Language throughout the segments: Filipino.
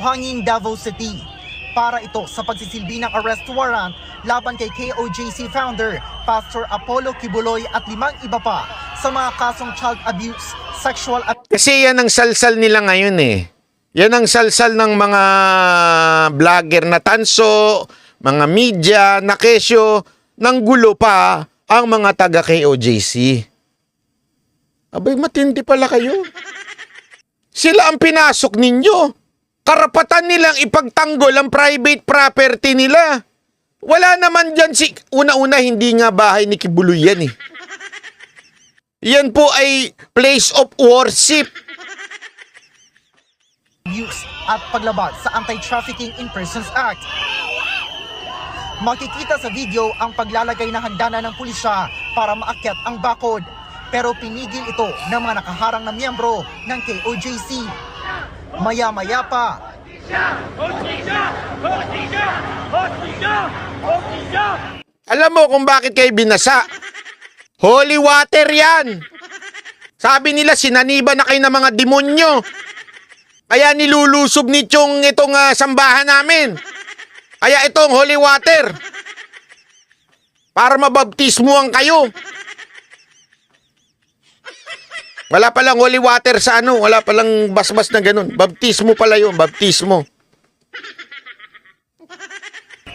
Buhangin, Davao City. Para ito sa pagsisilbi ng arrest warrant laban kay KOJC founder Pastor Apollo Kibuloy at 5 iba pa sa mga kasong child abuse, sexual at... Kasi yan ang salsal nila ngayon eh. Yan ang salsal ng mga vlogger na tanso, mga media na kesyo, nang gulo pa ang mga taga KOJC. Abay, matindi pala kayo. Sila ang pinasok ninyo. Karapatan nilang ipagtanggol ang private property nila. Wala naman dyan una-una, hindi nga bahay ni Kibuloy yan eh. Yan po ay place of worship. Abuse at paglabag sa Anti-Trafficking in Persons Act. Makikita sa video ang paglalagay ng hagdanan ng pulisya para maakyat ang bakod. Pero pinigil ito ng mga nakaharang na miyembro ng KOJC. Maya-maya pa. Alam mo kung bakit kayo binasa? Holy water yan! Sabi nila sinaniba na kayo ng mga demonyo. Kaya nilulusob ni Chong itong sambahan namin. Kaya itong holy water. Para mabaptismuhan kayo. Wala palang holy water sa ano. Wala palang basbas na ganun. Baptismo pala yun. Baptismo.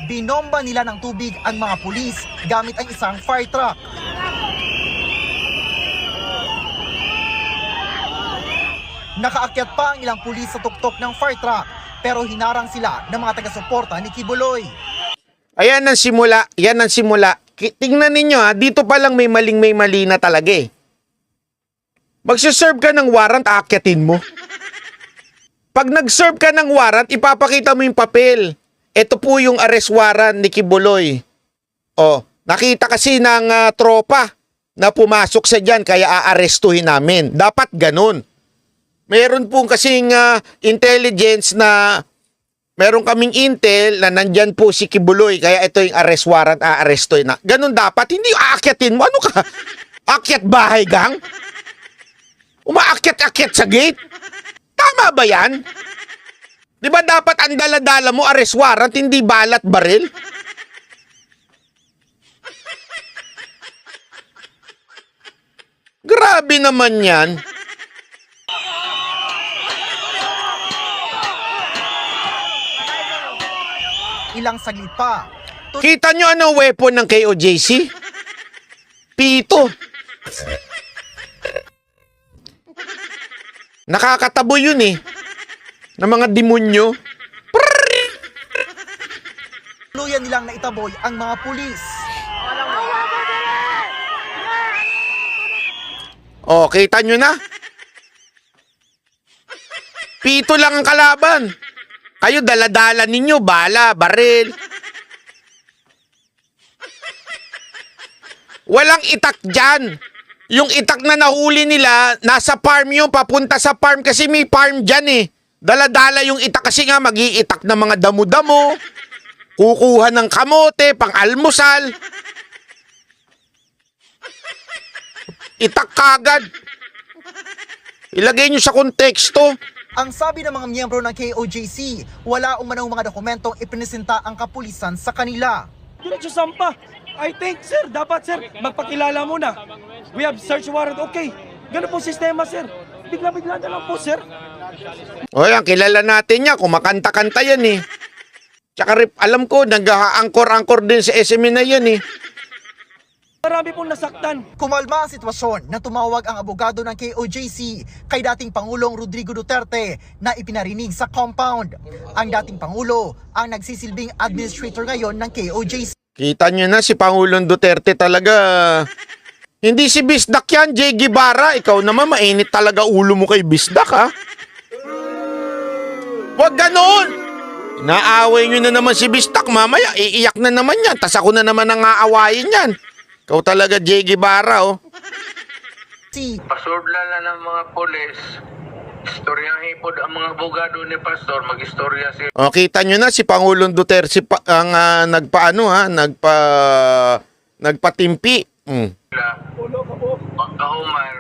Binomba nila ng tubig ang mga pulis gamit ang isang fire truck. Nakaakyat pa ang ilang pulis sa tuktok ng fire truck pero hinarang sila ng mga taga-suporta ni Kibuloy. Ayan ang simula. Yan ang simula. Tingnan ninyo ha. Dito pa lang may mali na talaga eh. Magsiserve ka ng warrant, aakyatin mo. Pag nag-serve ka ng warrant, ipapakita mo yung papel. Ito po yung arrest warrant ni Kibuloy. O, nakita kasi ng tropa na pumasok sa dyan, kaya aarestuhin namin. Dapat ganun. Meron po kasing intelligence na meron kaming intel na nandyan po si Kibuloy, kaya ito yung arrest warrant, aarestuhin na. Ganun dapat, hindi aakyatin mo. Ano ka? Akyat bahay gang? Umaakyat-akyat sa gate? Tama ba yan? Di ba dapat ang dala-dala mo arrest warrant, hindi balat baril? Grabe naman yan. Ilang saglit pa. Kita nyo ano weapon ng KOJC? Pito. Nakakatabo yun eh. Ng mga demonyo. Tuluyan nilang naitaboy ang mga pulis. Oh, kita nyo na? Pito lang ang kalaban. Kayo dala-dala ninyo, bala, baril. Walang itak dyan. Yung itak na nahuli nila, nasa farm yun, papunta sa farm kasi may farm dyan eh. Dala-dala yung itak kasi nga mag-iitak ng mga damo-damo, kukuha ng kamote, pang-almusal. Itak kagad. Ilagay nyo sa konteksto. Ang sabi ng mga miyembro ng KOJC, wala umanong mga dokumentong ipinisenta ang kapulisan sa kanila. Diretso sampa. I think, sir, dapat, sir, magpakilala muna. We have search warrant, okay. Ganun po sistema, sir. Bigla-bigla na lang po, sir. O yan, kilala natin yan. Kumakanta-kanta yan eh. Tsaka alam ko, nag-angkor-angkor din sa SME na yan eh. Marami pong nasaktan. Kumalma ang sitwasyon na tumawag ang abogado ng KOJC kay dating Pangulong Rodrigo Duterte na ipinarinig sa compound. Ang dating Pangulo ang nagsisilbing administrator ngayon ng KOJC. Kita nyo na si Pangulong Duterte talaga. Hindi si Bisdak yan, Jay Guevara. Ikaw naman, mainit talaga ulo mo kay Bisdak ha. Huwag ganoon! Naaway nyo na naman si Bisdak, mamaya iiyak na naman yan. Tas ako na naman ang aawayin yan. Ikaw talaga, Jay Guevara, oh. Pasordla na ng mga polis. Istoryahin po ang mga abogado ni Pastor, mag-istorya sila. O, kita nyo na si Pangulong Duterte ang nagpatimpi. Pagkahuman,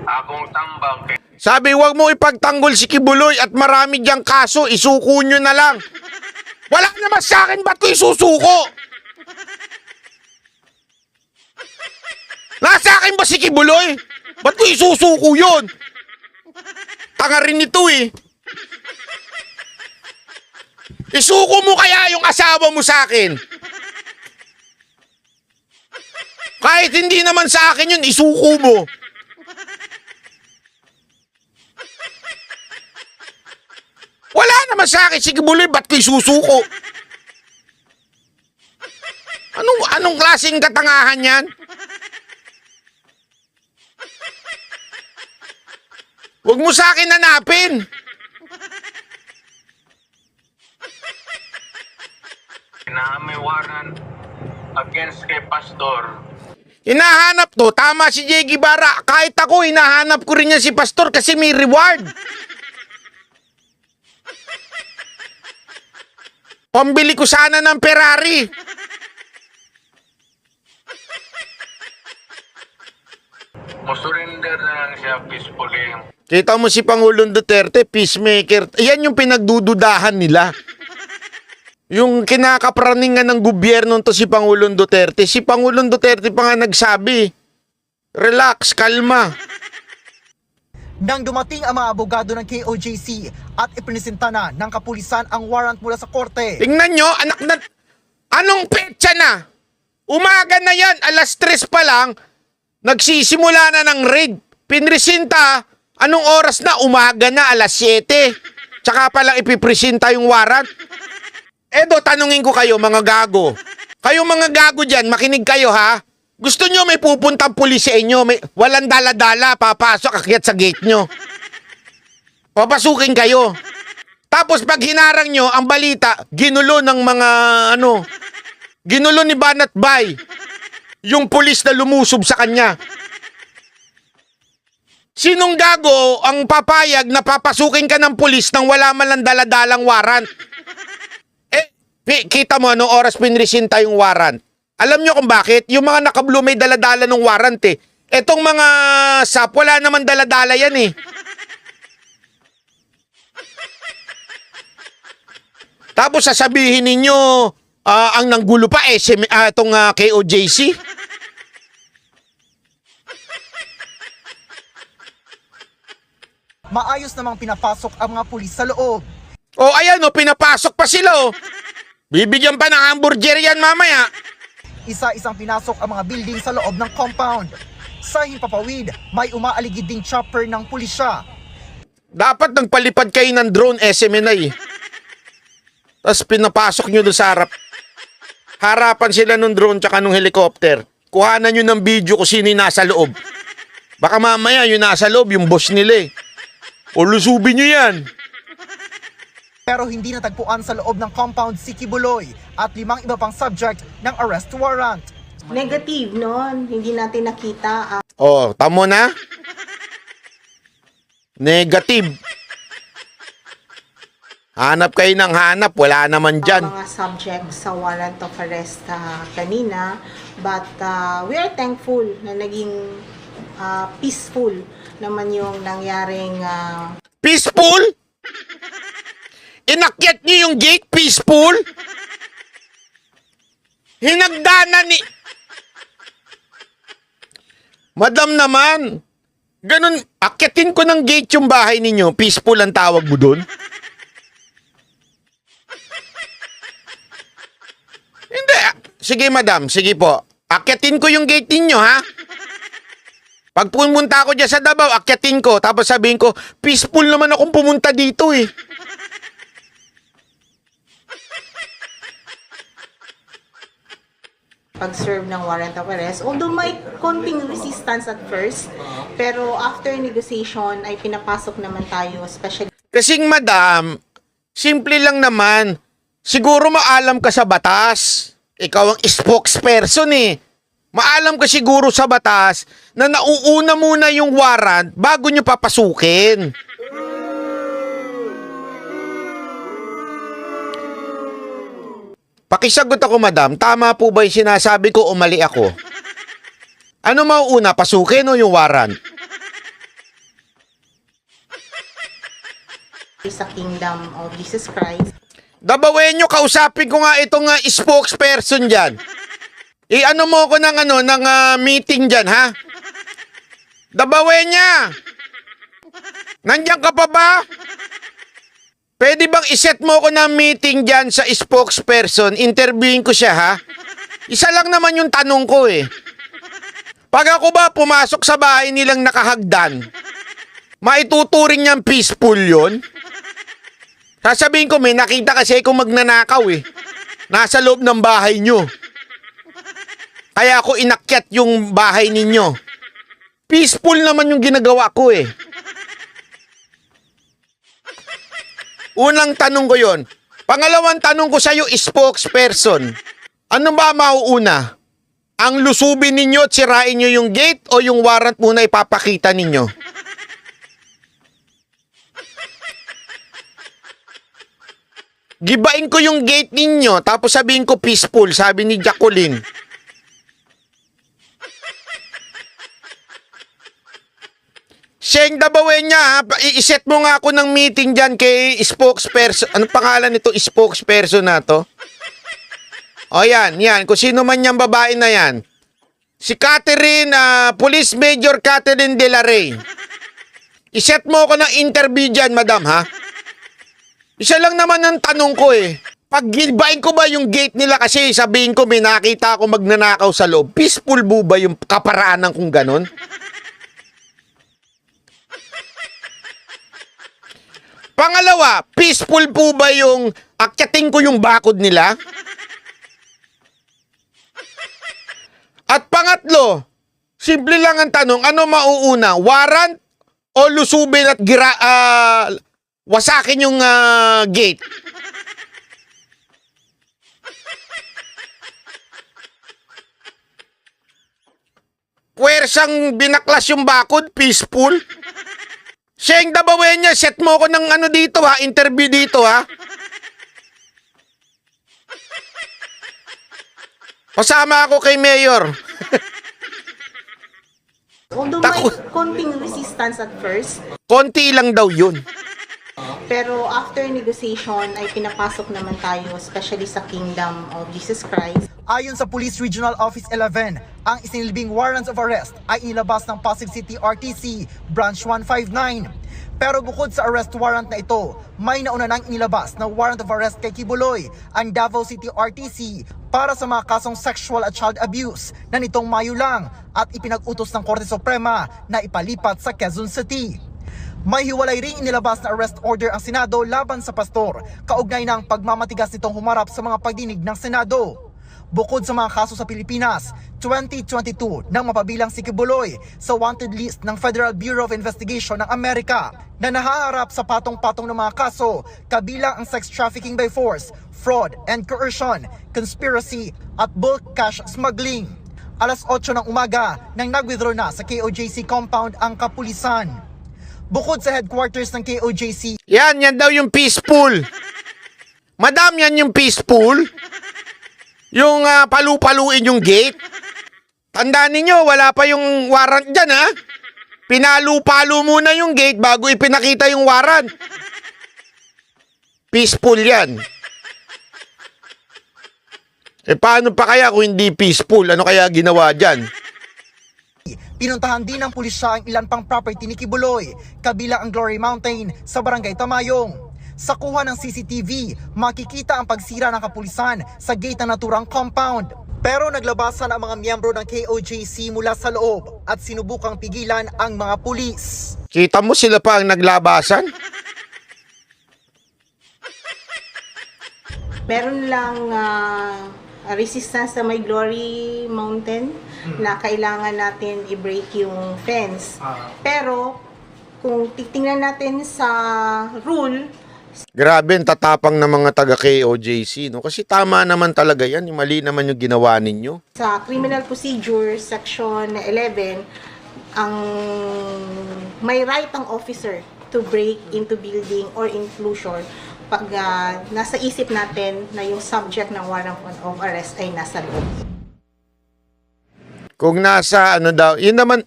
akong tambang. Sabi, huwag mo ipagtanggol si Kibuloy at marami diyang kaso, isuko nyo na lang. Wala naman sa akin, ba't ko isusuko? Nasa akin ba si Kibuloy? Ba't ko isusuko yun? Tanga rin ito eh. Isuko mo kaya yung asawa mo sa akin? Kahit hindi naman sa akin yun, isuko mo. Wala naman sa akin, sige buloy, ba't ko isusuko? Anong klaseng katangahan yan? Huwag mo sa akin hanapin. May warrant against kay Pastor. Hinahanap to, tama si Jay Guevara. Kahit ako, hinahanap ko rin niya si Pastor kasi may reward. Pambili ko sana ng Ferrari. Surrender na lang siya peacefully. Kita mo si Pangulong Duterte, peacemaker. Yan yung pinagdududahan nila. Yung kinakapraningan ng gobyerno to si Pangulong Duterte. Si Pangulong Duterte pa nga nagsabi, relax, kalma. Nang dumating ang mga abogado ng KOJC at ipinisenta na ng kapulisan ang warrant mula sa korte. Tingnan nyo, anak na... Anong petsa na? Umaga na yan, alas 3 pa lang, nagsisimula na ng raid. Pinresinta, anong oras na? Umaga na, alas 7. Tsaka pa lang ipipresenta yung warrant. Edo, tanungin ko kayo, mga gago. Kayo mga gago dyan, makinig kayo ha. Gusto nyo may pupuntang pulis sa inyo, may walang dala-dala, papasok, akyat sa gate nyo. Papasukin kayo. Tapos pag hinarang nyo, ang balita, ginulo ng mga ginulo ni Banat Bay, yung pulis na lumusob sa kanya. Sinong gago ang papayag na papasukin ka ng pulis nang wala man lang dala-dalang warrant? Kita mo anong oras pinresinta yung warrant. Alam nyo kung bakit? Yung mga naka-blue may daladala ng warrant eh. Etong mga SAP, wala naman daladala yan eh. Tapos sasabihin ninyo, ang nanggulo pa itong KOJC. Maayos namang pinapasok ang mga pulis sa loob. O ayan o, pinapasok pa sila o. Bibigyan pa ng hamburger yan mamaya. Isa-isang pinasok ang mga building sa loob ng compound. Sa himpapawid, may umaaligid ding chopper ng pulisya. Dapat nagpalipad kayo ng drone SMNI. Tapos pinapasok nyo doon sa harap. Harapan sila ng drone tsaka ng helicopter. Kuhanan nyo ng video kung sino yung nasa loob. Baka mamaya yung nasa loob, yung boss nila eh. O lusubin nyo yan. Pero hindi natagpuan sa loob ng compound si Kibuloy at 5 iba pang subject ng arrest warrant. Negative, no? Hindi natin nakita Oh, tamo na? Negative. Hanap kayo ng hanap, wala naman dyan. mga subjects sa warrant of arrest kanina. But we are thankful na naging peaceful naman yung nangyaring... Peaceful? Inakyat niyo yung gate, peaceful? Hinagdana ni... Madam naman, ganun, akyatin ko ng gate yung bahay ninyo, peaceful ang tawag mo dun? Hindi. Sige madam, sige po. Akyatin ko yung gate ninyo ha. Pag pumunta ako dyan sa Davao, akyatin ko. Tapos sabihin ko, peaceful naman akong pumunta dito eh. pag-serve ng warrant of arrest. Although may konting resistance at first, pero after negotiation ay pinapasok naman tayo, especially... Kasing madam, simple lang naman. Siguro maalam ka sa batas. Ikaw ang spokesperson eh. Maalam ka siguro sa batas na nauuna muna yung warrant bago nyo papasukin. Pakisagot ako, madam. Tama po ba yung sinasabi ko o mali ako? Ano mauuna, pasukin o yung warrant? sa Kingdom of Jesus Christ. Dabawin nyo, kausapin ko nga itong spokesperson dyan. I-ano mo ko ng, meeting dyan, ha? Dabawin niya! Nandiyan ka pa ba? Pwede bang iset mo ko ng meeting dyan sa spokesperson? Interviewin ko siya, ha? Isa lang naman yung tanong ko, eh. Pag ako ba pumasok sa bahay nilang nakahagdan, maituturing niyang peaceful yun? Sasabihin ko, may nakita kasi akong magnanakaw, eh. Nasa loob ng bahay nyo. Kaya ako inakyat yung bahay ninyo. Peaceful naman yung ginagawa ko, eh. Unang tanong ko yon. Pangalawang tanong ko sa'yo, spokesperson. Ano ba mauuna? Ang lusubin ninyo at sirain nyo yung gate o yung warrant muna ipapakita ninyo? Gibain ko yung gate ninyo tapos sabihin ko peaceful, sabi ni Jacqueline. Sheng, dabawin niya, ha? I-set mo nga ako ng meeting dyan kay spokesperson. Anong pangalan nito spokesperson na to? O yan. Kung sino man yung babae na yan. Si Catherine, Police Major Catherine De La Rey. I-set mo ako ng interview dyan, madam, ha? Isa lang naman ang tanong ko, eh. Pag gibain ko ba yung gate nila kasi sabihin ko may nakita ako magnanakaw sa loob. Peaceful ba yung kaparaanan kung ganon? Pangalawa, peaceful po ba yung akyating ko yung bakod nila? At pangatlo, simple lang ang tanong, ano mauuna? Warrant o lusubin at wasakin yung gate? Puwersang binaklas yung bakod, peaceful? Sheng, dabawin niya, set mo ko ng ano dito, ha? Interview dito, ha? Pasama ako kay Mayor. Although may konting resistance at first, Konti lang daw yun. pero after negotiation ay pinapasok naman tayo, especially sa Kingdom of Jesus Christ. Ayon sa Police Regional Office 11, ang isinilbing warrants of arrest ay inilabas ng Pasig City RTC Branch 159. Pero bukod sa arrest warrant na ito, may nauna nang inilabas na warrant of arrest kay Kibuloy, ang Davao City RTC, para sa mga kasong sexual at child abuse na nitong Mayo lang at ipinag-utos ng Korte Suprema na ipalipat sa Quezon City. May hiwalay ring inilabas na arrest order ang Senado laban sa pastor, kaugnay ng pagmamatigas nitong humarap sa mga pagdinig ng Senado. Bukod sa mga kaso sa Pilipinas, 2022 nang mapabilang si Kibuloy sa wanted list ng Federal Bureau of Investigation ng Amerika na nahaharap sa patong-patong ng mga kaso, kabilang ang sex trafficking by force, fraud and coercion, conspiracy at bulk cash smuggling. Alas 8 ng umaga nang nag-withdraw na sa KOJC compound ang kapulisan. Bukod sa headquarters ng KOJC, Yan daw yung peaceful. Madam, yan yung peaceful. Yung palu-paluin yung gate. Tandaan ninyo, wala pa yung warrant dyan, ha? Pinalu-palo muna yung gate bago ipinakita yung warrant. Peaceful yan. Paano pa kaya kung hindi peaceful? Ano kaya ginawa dyan? pinuntahan din ng pulisya ang ilan pang property ni Kibuloy, kabilang ang Glory Mountain sa Barangay Tamayong. Sa kuha ng CCTV, makikita ang pagsira ng kapulisan sa gate ng naturang compound. Pero naglabasan ang mga miyembro ng KOJC mula sa loob at sinubukang pigilan ang mga pulis. Kita mo sila pa ang naglabasan? Meron lang resistance sa may Glory Mountain na kailangan natin i-break yung fence. Pero kung titingnan natin sa rule, Grabe ang tatapang ng mga taga KOJC, no? Kasi tama naman talaga yan, mali naman yung ginawa ninyo. sa Criminal Procedure Section 11, ang may right ang officer to break into building or enclosure pag nasa isip natin na yung subject ng warrant of arrest ay nasa loob. Kung nasa ano daw, yun naman,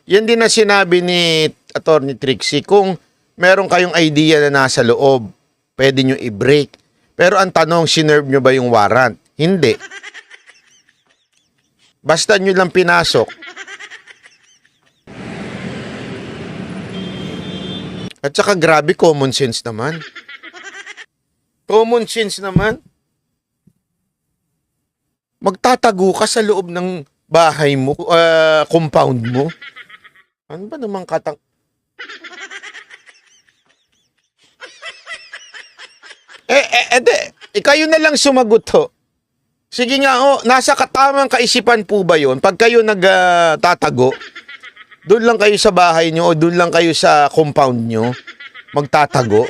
yan din na sinabi ni Attorney Trixie, kung meron kayong idea na nasa loob. Pwede nyo i-break. Pero ang tanong, sinerve nyo ba yung warrant? Hindi. Basta nyo lang pinasok. At saka grabe, common sense naman. Common sense naman. Magtatago ka sa loob ng bahay mo, compound mo. Ano ba namang kayo na lang sumagot ho. Sige nga, nasa katamang kaisipan po ba yun? Pag kayo nagtatago, doon lang kayo sa bahay nyo o doon lang kayo sa compound nyo, magtatago?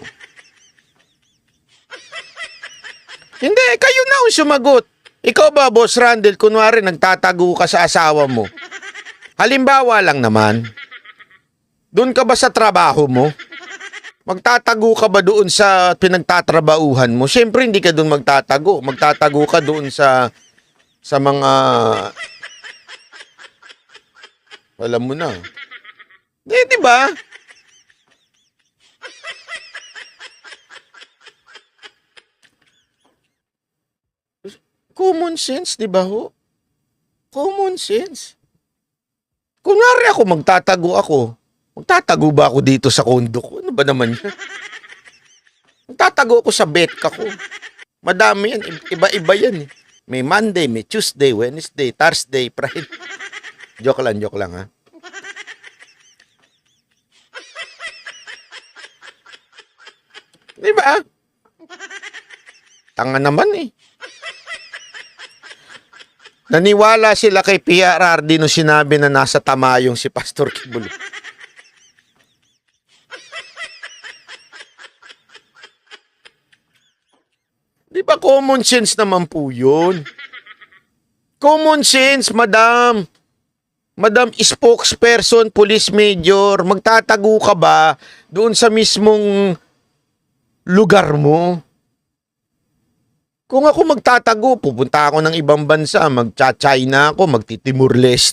Hindi, kayo na ang sumagot. Ikaw ba, Boss Randel, kunwari nagtatago ka sa asawa mo? Halimbawa lang naman, doon ka ba sa trabaho mo? Magtatago ka ba doon sa pinagtatrabahuhan mo? Siyempre, hindi ka doon magtatago. Magtatago ka doon sa mga... Alam mo na. Di ba? Common sense, di ba ho? Common sense. Kunwari ako, magtatago ako. Magtatago ba ako dito sa kondo ko? Ano ba naman yan? Magtatago ako sa betka ko. Madami yan. Iba-iba yan. May Monday, may Tuesday, Wednesday, Thursday, Friday. Joke lang ha. Di ba? Tanga naman eh. Naniwala sila kay PRRD nung sinabi na nasa tamayong si Pastor Kibulo. Di ba common sense naman po yun? Common sense, madam. Madam spokesperson, police major, magtatago ka ba doon sa mismong lugar mo? Kung ako magtatago, pupunta ako ng ibang bansa, magcha-China ako, magti-Timor Leste.